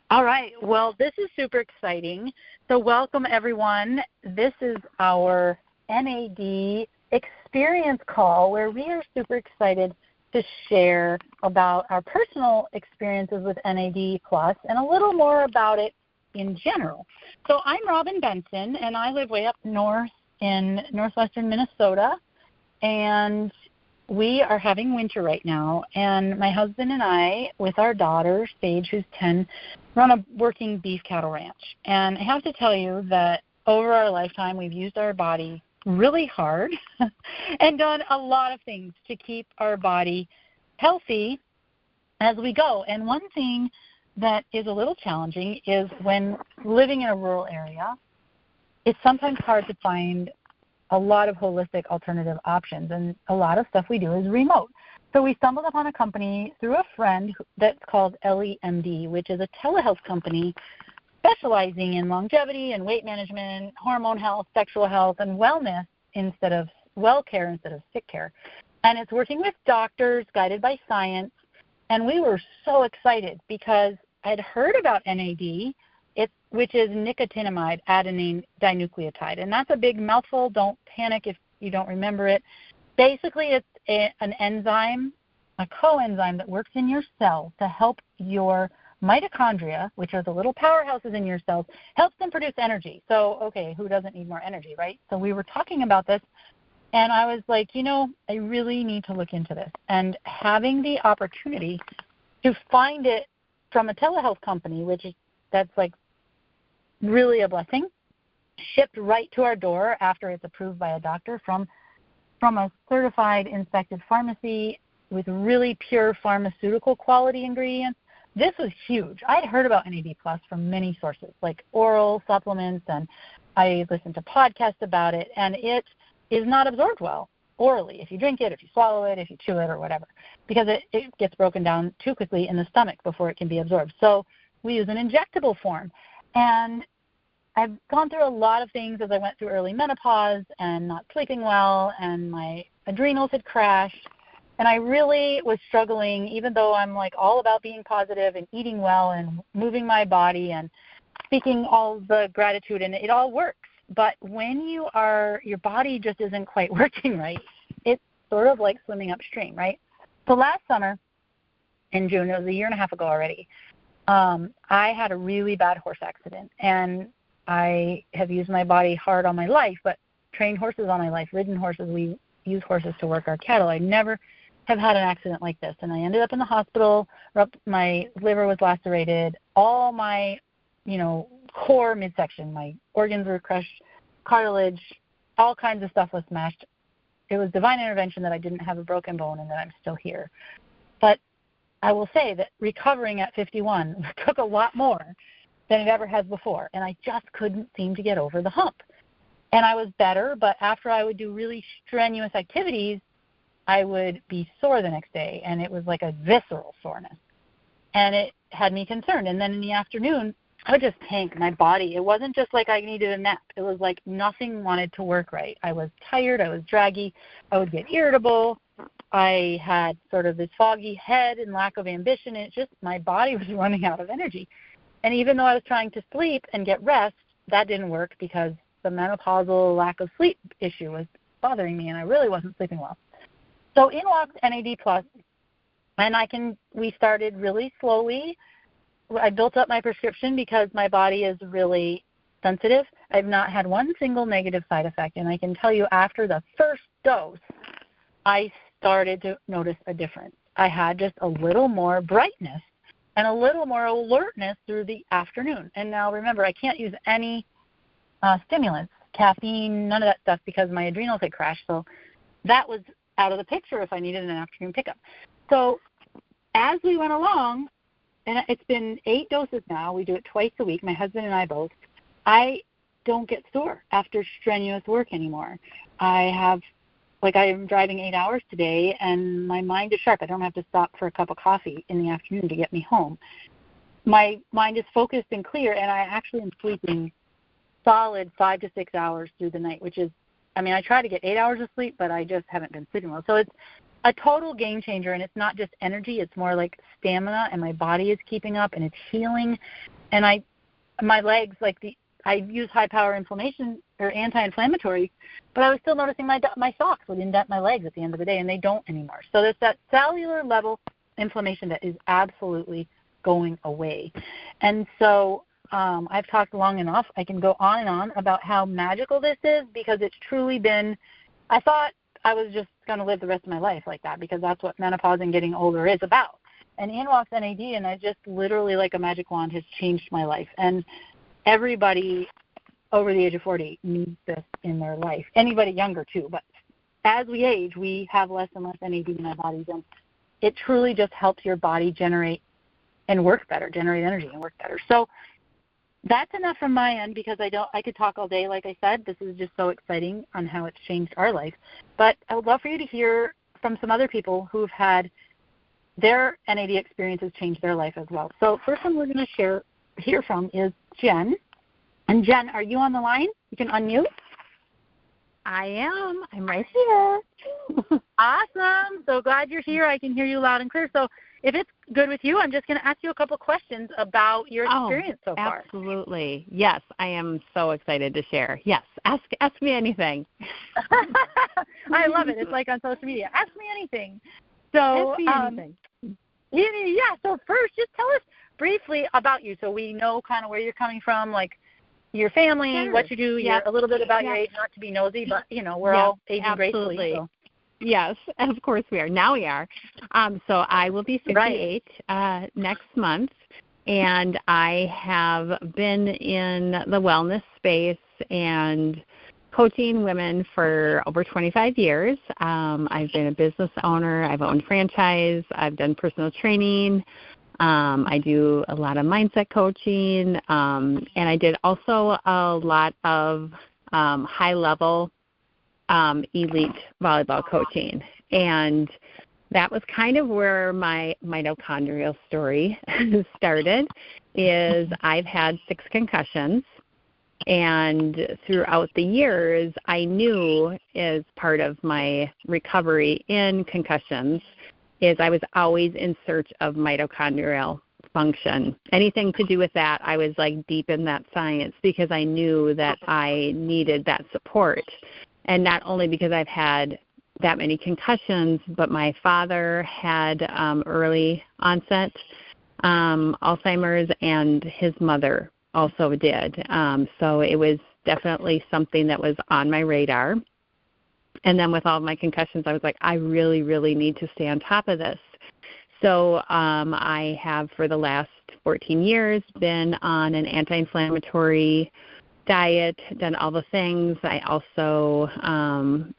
All right. Well, this is super exciting. So welcome, everyone. This is our NAD Experience Call, where we are super excited to share about our personal experiences with NAD Plus and a little more about it in general. So I'm Robin Benson, and I live way up north in northwestern Minnesota, and we are having winter right now, and my husband and I, with our daughter, Sage, who's 10, run a working beef cattle ranch. And I have to tell you that over our lifetime, we've used our body really hard and done a lot of things to keep our body healthy as we go. And one thing that is a little challenging is when living in a rural area, it's sometimes hard to find a lot of holistic alternative options, and a lot of stuff we do is remote. So we stumbled upon a company through a friend that's called LEMD, which is a telehealth company specializing in longevity and weight management, hormone health, sexual health, and wellness instead of well-care instead of sick care. And it's working with doctors guided by science, and we were so excited because I'd heard about NAD, which is nicotinamide adenine dinucleotide. And that's a big mouthful. Don't panic if you don't remember it. Basically, it's an enzyme, a coenzyme that works in your cell to help your mitochondria, which are the little powerhouses in your cells, helps them produce energy. So, okay, who doesn't need more energy, right? So we were talking about this, and I was like, I really need to look into this. And having the opportunity to find it from a telehealth company, that's like really a blessing, shipped right to our door after it's approved by a doctor from a certified inspected pharmacy with really pure pharmaceutical quality ingredients. This was huge. I'd heard about NAD Plus from many sources, like oral supplements, and I listened to podcasts about it, and it is not absorbed well orally if you drink it, if you swallow it, if you chew it, or whatever, because it gets broken down too quickly in the stomach before it can be absorbed. So we use an injectable form. And I've gone through a lot of things as I went through early menopause and not sleeping well, and my adrenals had crashed. And I really was struggling, even though I'm like all about being positive and eating well and moving my body and speaking all the gratitude, and it all works. But when your body just isn't quite working right, it's sort of like swimming upstream, right? So last summer in June, it was a year and a half ago already, I had a really bad horse accident, and I have used my body hard all my life, but trained horses all my life, ridden horses. We use horses to work our cattle. I never have had an accident like this, and I ended up in the hospital. My liver was lacerated. All my, core midsection, my organs were crushed, cartilage, all kinds of stuff was smashed. It was divine intervention that I didn't have a broken bone and that I'm still here. But I will say that recovering at 51 took a lot more than it ever has before, and I just couldn't seem to get over the hump. And I was better, but after I would do really strenuous activities, I would be sore the next day, and it was like a visceral soreness. And it had me concerned. And then in the afternoon, I would just tank my body. It wasn't just like I needed a nap. It was like nothing wanted to work right. I was tired. I was draggy. I would get irritable. I had sort of this foggy head and lack of ambition. It's just my body was running out of energy. And even though I was trying to sleep and get rest, that didn't work because the menopausal lack of sleep issue was bothering me, and I really wasn't sleeping well. So in walked NAD Plus, and we started really slowly. I built up my prescription because my body is really sensitive. I've not had one single negative side effect, and I can tell you after the first dose, I started to notice a difference. I had just a little more brightness and a little more alertness through the afternoon. And now remember, I can't use any stimulants, caffeine, none of that stuff, because my adrenals had crashed. So that was out of the picture if I needed an afternoon pickup. So as we went along, and it's been 8 doses now, we do it twice a week, my husband and I both, I don't get sore after strenuous work anymore. I am driving 8 hours today, and my mind is sharp. I don't have to stop for a cup of coffee in the afternoon to get me home. My mind is focused and clear, and I actually am sleeping solid 5 to 6 hours through the night, which is, I try to get 8 hours of sleep, but I just haven't been sleeping well. So a total game changer, and it's not just energy, it's more like stamina, and my body is keeping up and it's healing. And my legs, I use high power inflammation or anti-inflammatory, but I was still noticing my socks would indent my legs at the end of the day, and they don't anymore. So there's that cellular level inflammation that is absolutely going away. And so I've talked long enough. I can go on and on about how magical this is, because it's truly been, I thought I was just going to live the rest of my life like that, because that's what menopause and getting older is about. And in walks NAD, and I just literally, like a magic wand, has changed my life. And everybody over the age of 40 needs this in their life. Anybody younger too, but as we age, we have less and less NAD in our bodies, and it truly just helps your body generate and work better, generate energy and work better. So that's enough from my end, because I could talk all day. Like I said, this is just so exciting on how it's changed our life. But I would love for you to hear from some other people who've had their NAD experiences change their life as well. So first one we're going to hear from is Jen. And Jen, are you on the line? You can unmute. I am. I'm right here. Awesome. So glad you're here. I can hear you loud and clear. So if it's good with you, I'm just going to ask you a couple questions about your experience so far. Absolutely. Yes, I am so excited to share. Yes, ask me anything. I love it. It's like on social media. Ask me anything. So, ask me anything. Yeah. So first, just tell us briefly about you, so we know kind of where you're coming from, like your family, Sure. what you do, a little bit about your age, not to be nosy, but, we're all aging gracefully. So. Yes, of course we are. Now we are. So I will be 58 next month, and I have been in the wellness space and coaching women for over 25 years. I've been a business owner. I've owned franchise. I've done personal training. I do a lot of mindset coaching, and I did also a lot of high-level elite volleyball coaching. And that was kind of where my mitochondrial story started, is I've had 6 concussions. And throughout the years, I knew, as part of my recovery in concussions, is I was always in search of mitochondrial function. Anything to do with that, I was like deep in that science, because I knew that I needed that support. And not only because I've had that many concussions, but my father had early onset Alzheimer's, and his mother also did. So it was definitely something that was on my radar. And then with all of my concussions, I was like, I really, really need to stay on top of this. So I have, for the last 14 years, been on an anti-inflammatory diet, done all the things. I also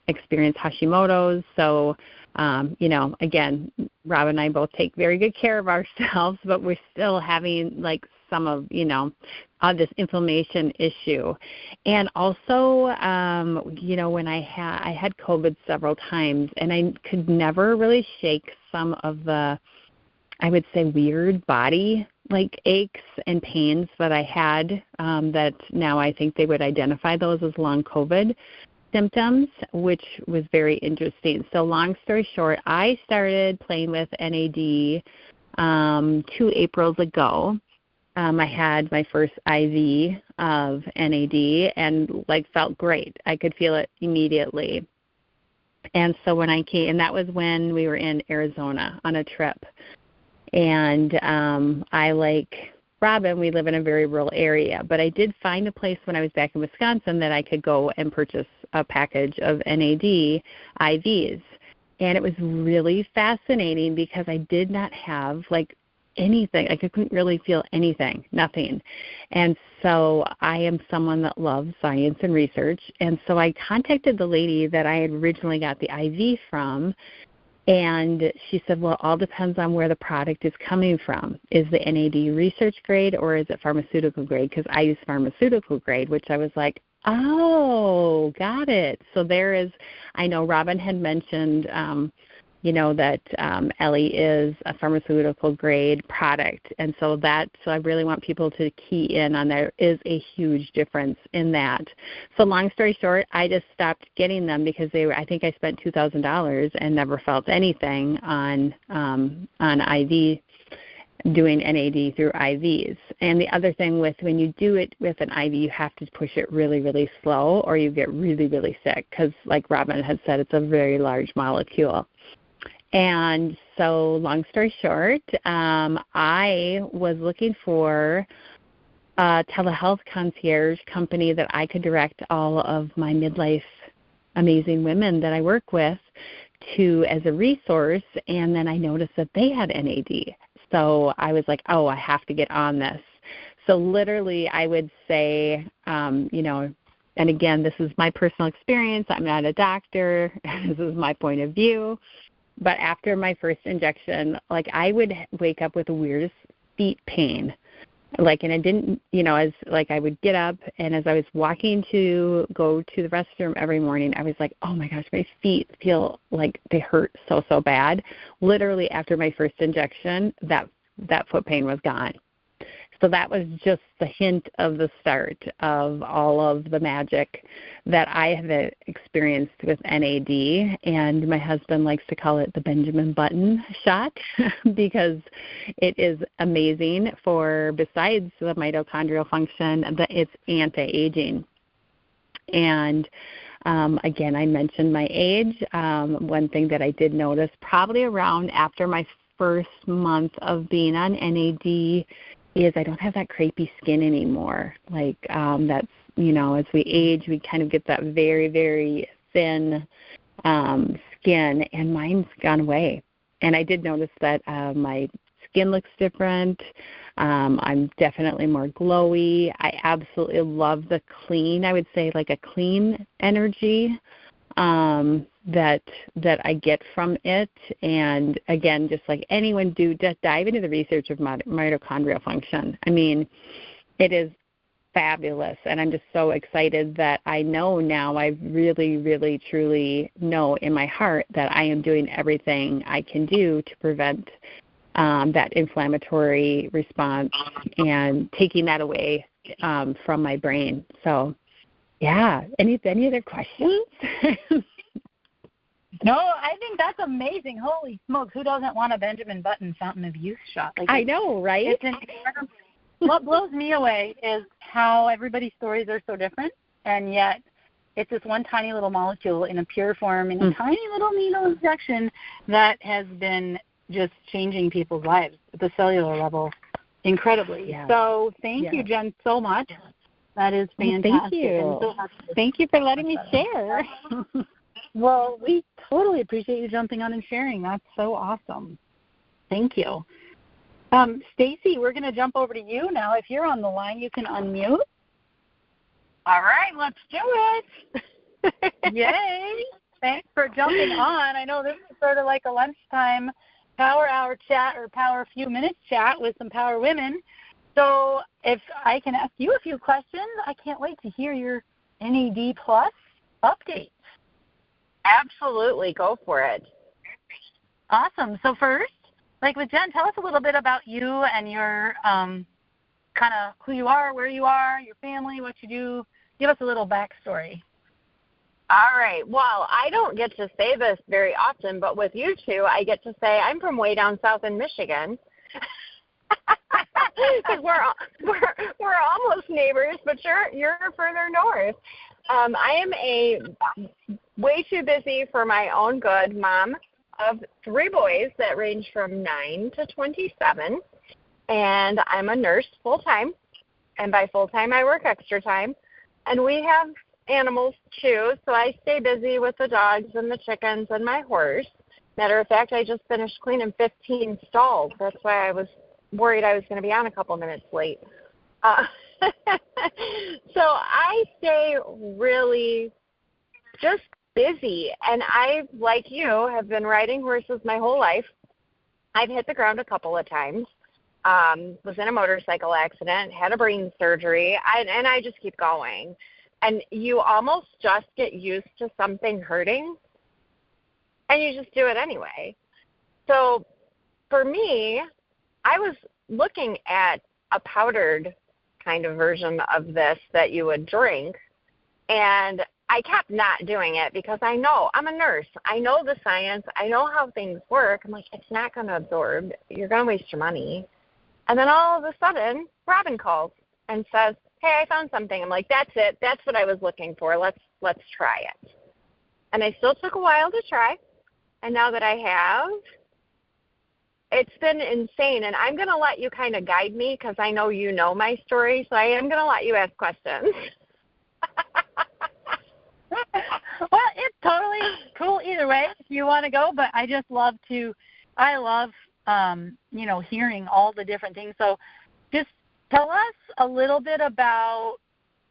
experienced Hashimoto's. So, again, Rob and I both take very good care of ourselves, but we're still having some of, this inflammation issue. And also, when I had COVID several times, and I could never really shake some of the, I would say, weird body aches and pains that I had, that now I think they would identify those as long COVID symptoms, which was very interesting. So long story short, I started playing with NAD 2 Aprils ago. I had my first IV of NAD and felt great. I could feel it immediately. And so when I came, and that was when we were in Arizona on a trip. And I, like Robin, we live in a very rural area, but I did find a place when I was back in Wisconsin that I could go and purchase a package of NAD IVs. And it was really fascinating, because I did not have anything. I couldn't really feel anything, nothing. And so I am someone that loves science and research. And so I contacted the lady that I had originally got the IV from, and she said, well, it all depends on where the product is coming from. Is the NAD research grade, or is it pharmaceutical grade? Because I use pharmaceutical grade, which I was like, oh, got it. So there is, I know Robin had mentioned that Ellie is a pharmaceutical grade product. And so I really want people to key in on there is a huge difference in that. So long story short, I just stopped getting them because I think I spent $2,000 and never felt anything on IV, doing NAD through IVs. And the other thing when you do it with an IV, you have to push it really, really slow or you get really, really sick because, like Robin had said, it's a very large molecule. And so long story short, I was looking for a telehealth concierge company that I could direct all of my midlife amazing women that I work with to as a resource, and then I noticed that they had NAD. So I was like, oh, I have to get on this. So literally I would say, and again, this is my personal experience. I'm not a doctor. This is my point of view. But after my first injection, I would wake up with the weirdest feet pain. And I didn't, as I would get up, and as I was walking to go to the restroom every morning, I was like, oh my gosh, my feet feel like they hurt so bad. Literally after my first injection, that foot pain was gone. So that was just the hint of the start of all of the magic that I have experienced with NAD. And my husband likes to call it the Benjamin Button shot because it is amazing besides the mitochondrial function, it's anti-aging. And again, I mentioned my age. One thing that I did notice probably around after my first month of being on NAD is I don't have that crepey skin anymore. That's, as we age, we kind of get that very, very thin skin, and mine's gone away. And I did notice that my skin looks different. I'm definitely more glowy. I absolutely love the clean, I would say a clean energy that I get from it. And again, just like anyone just dive into the research of mitochondrial function. I mean, it is fabulous. And I'm just so excited that I know now, I really, really, truly know in my heart that I am doing everything I can do to prevent that inflammatory response and taking that away from my brain. So, yeah. Any other questions? No, I think that's amazing. Holy smokes, who doesn't want a Benjamin Button fountain of youth shot? I know, right? It's incredible. What blows me away is how everybody's stories are so different, and yet it's this one tiny little molecule in a pure form in a tiny little needle injection that has been just changing people's lives at the cellular level incredibly. Yeah. So thank you, Jen, so much. That is fantastic. Thank you. Thank you for letting me share. Well, we totally appreciate you jumping on and sharing. That's so awesome. Thank you. Stacy, we're going to jump over to you now. If you're on the line, you can unmute. All right, let's do it. Yay. Thanks for jumping on. I know this is sort of like a lunchtime power hour chat or power few minutes chat with some power women. So if I can ask you a few questions, I can't wait to hear your NAD Plus update. Absolutely. Go for it. Awesome. So first, with Jen, tell us a little bit about you and your kind of who you are, where you are, your family, what you do. Give us a little backstory. All right. Well, I don't get to say this very often, but with you two, I get to say I'm from way down south in Michigan. Because we're almost neighbors, but you're further north. I am a way too busy for my own good mom of 3 boys that range from 9 to 27, and I'm a nurse full-time, and by full-time I work extra time, and we have animals too, so I stay busy with the dogs and the chickens and my horse. Matter of fact, I just finished cleaning 15 stalls. That's why I was worried I was going to be on a couple minutes late. So I stay really just busy, and I, like you, have been riding horses my whole life. I've hit the ground a couple of times, was in a motorcycle accident, had a brain surgery, and I just keep going. And you almost just get used to something hurting. and you just do it anyway. So for me, I was looking at a powdered kind of version of this that you would drink, and I kept not doing it because I know I'm a nurse. I know the science. I know how things work. I'm like, it's not going to absorb. You're going to waste your money. And then all of a sudden, Robin calls and says, hey, I found something. I'm like, that's it. That's what I was looking for. Let's try it. And I still took a while to try. And now that I have, it's been insane. And I'm going to let you kind of guide me because I know you know my story. So I am going to let you ask questions. Well, it's totally cool either way if you want to go, but I love hearing all the different things. So just tell us a little bit about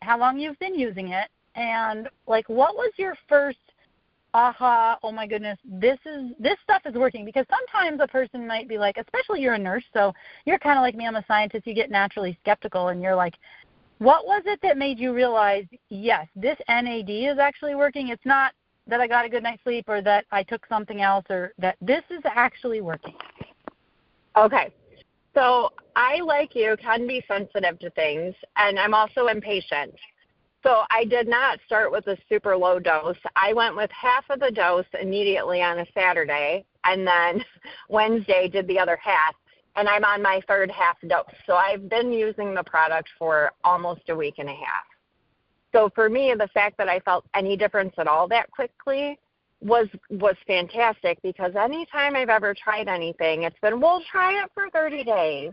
how long you've been using it and like what was your first aha, oh my goodness, this stuff is working. Because sometimes a person might be like, especially you're a nurse, so you're kind of like me, I'm a scientist, you get naturally skeptical and you're like, what was it that made you realize, yes, this NAD is actually working? It's not that I got a good night's sleep or that I took something else or that this is actually working. Okay. So I, like you, can be sensitive to things, and I'm also impatient. So I did not start with a super low dose. I went with half of the dose immediately on a Saturday, and then Wednesday did the other half. And I'm on my third half dose. So I've been using the product for almost a week and a half. So for me, the fact that I felt any difference at all that quickly was fantastic, because anytime I've ever tried anything, it's been, we'll try it for 30 days.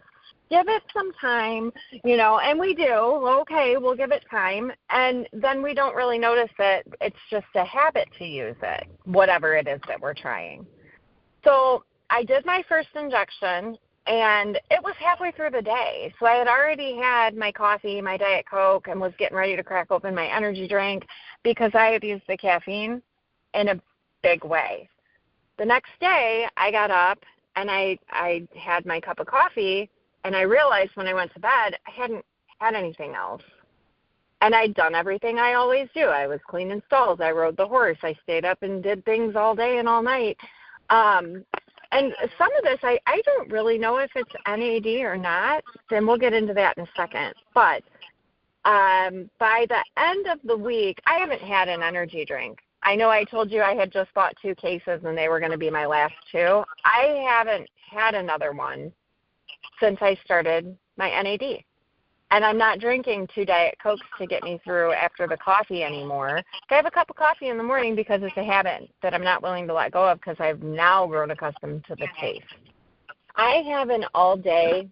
Give it some time, and we do. Okay, we'll give it time. And then we don't really notice that it's just a habit to use it, whatever it is that we're trying. So I did my first injection. And it was halfway through the day. So I had already had my coffee, my Diet Coke, and was getting ready to crack open my energy drink because I had used the caffeine in a big way. The next day, I got up and I had my cup of coffee, and I realized when I went to bed, I hadn't had anything else. And I'd done everything I always do. I was cleaning stalls. I rode the horse. I stayed up and did things all day and all night. And some of this, I don't really know if it's NAD or not, and we'll get into that in a second. But by the end of the week, I haven't had an energy drink. I know I told you I had just bought 2 cases, and they were going to be my last 2. I haven't had another one since I started my NAD. And I'm not drinking 2 Diet Cokes to get me through after the coffee anymore. I have a cup of coffee in the morning because it's a habit that I'm not willing to let go of because I've now grown accustomed to the taste. I have an all-day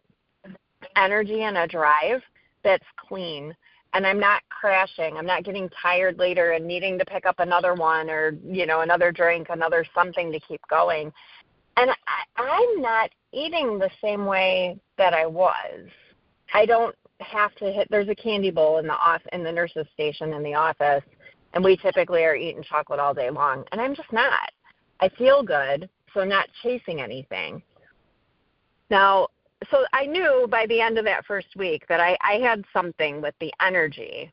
energy and a drive that's clean, and I'm not crashing. I'm not getting tired later and needing to pick up another one or, another drink, another something to keep going. And I'm not eating the same way that I was. I don't have to hit, there's a candy bowl in the nurse's station in the office, and we typically are eating chocolate all day long, and I'm just not. I feel good, so I'm not chasing anything. Now, so I knew by the end of that first week that I had something with the energy.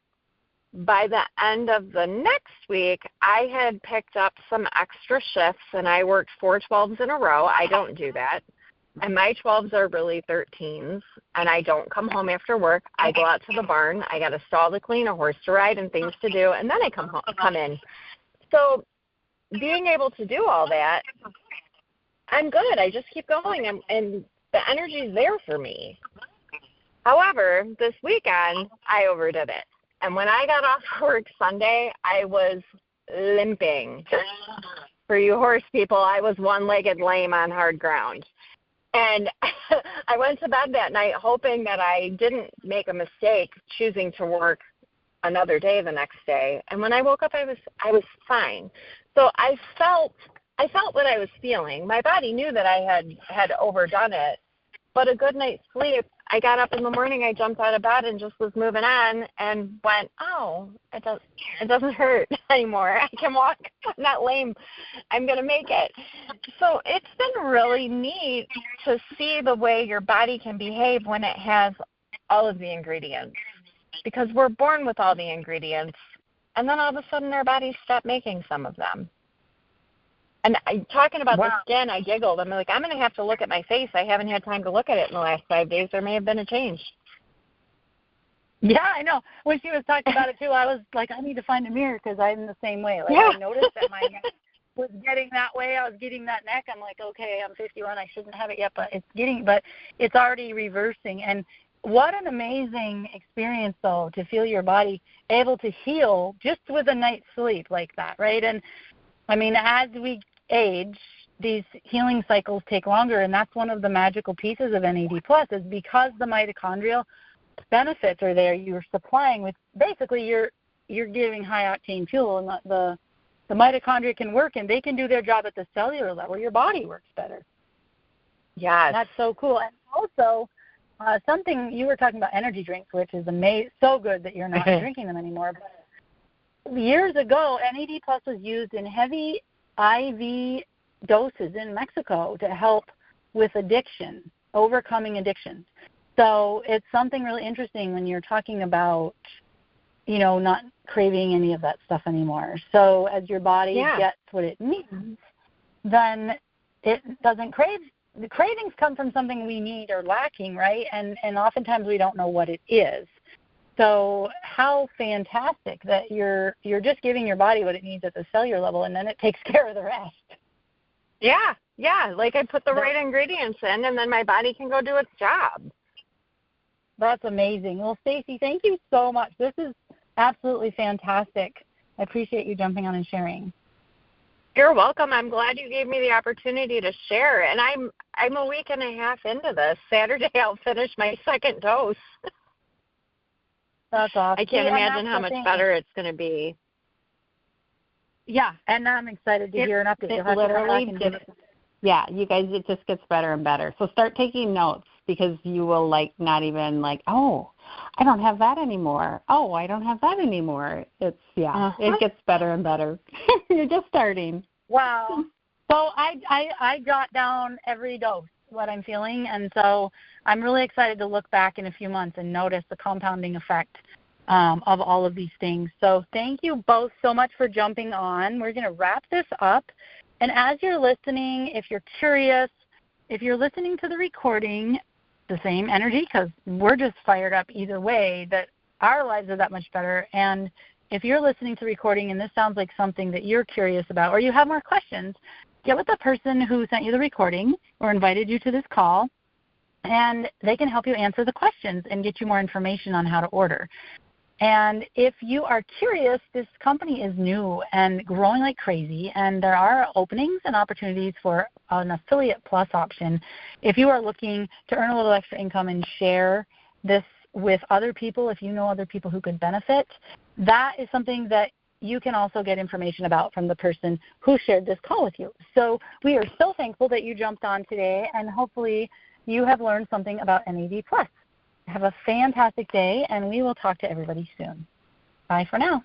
By the end of the next week, I had picked up some extra shifts, and I worked 4 12s in a row. I don't do that. And my 12s are really 13s, and I don't come home after work. I go out to the barn. I got a stall to clean, a horse to ride, and things to do, and then I come in. So being able to do all that, I'm good. I just keep going, and the energy's there for me. However, this weekend, I overdid it. And when I got off work Sunday, I was limping. For you horse people, I was one-legged lame on hard ground. And I went to bed that night hoping that I didn't make a mistake choosing to work another day the next day. And when I woke up, I was fine. So I felt what I was feeling. My body knew that I had overdone it. But a good night's sleep, I got up in the morning, I jumped out of bed and just was moving on and went, oh, it doesn't hurt anymore. I can walk. I'm not lame. I'm going to make it. So it's been really neat to see the way your body can behave when it has all of the ingredients, because we're born with all the ingredients, and then all of a sudden our bodies stop making some of them. And talking about the Wow. skin, I giggled. I'm like, I'm going to have to look at my face. I haven't had time to look at it in the last 5 days. There may have been a change. Yeah, I know. When she was talking about it too, I was like, I need to find a mirror because I'm the same way. Like, Yeah. I noticed that my neck was getting that way. I was getting that neck. I'm like, okay, I'm 51. I shouldn't have it yet, but it's already reversing. And what an amazing experience, though, to feel your body able to heal just with a night's sleep like that, right? And I mean, as we age, these healing cycles take longer, and that's one of the magical pieces of NAD Plus is because the mitochondrial benefits are there. You're supplying with basically you're giving high octane fuel, and the mitochondria can work, and they can do their job at the cellular level. Your body works better. Yes. That's so cool. And also, something you were talking about, energy drinks, which is so good that you're not drinking them anymore. But years ago, NAD Plus was used in heavy IV doses in Mexico to help with addiction, overcoming addiction. So it's something really interesting when you're talking about, not craving any of that stuff anymore. So as your body gets what it needs, then it doesn't crave. The cravings come from something we need or lacking, right? And oftentimes we don't know what it is. So how fantastic that you're just giving your body what it needs at the cellular level, and then it takes care of the rest. Yeah. Like I put the right ingredients in, and then my body can go do its job. That's amazing. Well, Stacey, thank you so much. This is absolutely fantastic. I appreciate you jumping on and sharing. You're welcome. I'm glad you gave me the opportunity to share. And I'm a week and a half into this. Saturday I'll finish my second dose. That's awesome. I can't imagine how much better it's going to be. Yeah, and I'm excited to hear an update. It literally yeah, you guys, it just gets better and better. So start taking notes because you will not even oh, I don't have that anymore. Oh, I don't have that anymore. It's, It gets better and better. You're just starting. Wow. So I jot down every dose, what I'm feeling, and so I'm really excited to look back in a few months and notice the compounding effect of all of these things. So thank you both so much for jumping on. We're going to wrap this up. And as you're listening, if you're curious, if you're listening to the recording, the same energy, because we're just fired up either way, that our lives are that much better. And if you're listening to the recording and this sounds like something that you're curious about or you have more questions, get with the person who sent you the recording or invited you to this call, and they can help you answer the questions and get you more information on how to order. And if you are curious, this company is new and growing like crazy, and there are openings and opportunities for an affiliate plus option. If you are looking to earn a little extra income and share this with other people, if you know other people who could benefit, that is something that you can also get information about from the person who shared this call with you. So we are so thankful that you jumped on today, and hopefully you have learned something about NAD+. Have a fantastic day, and we will talk to everybody soon. Bye for now.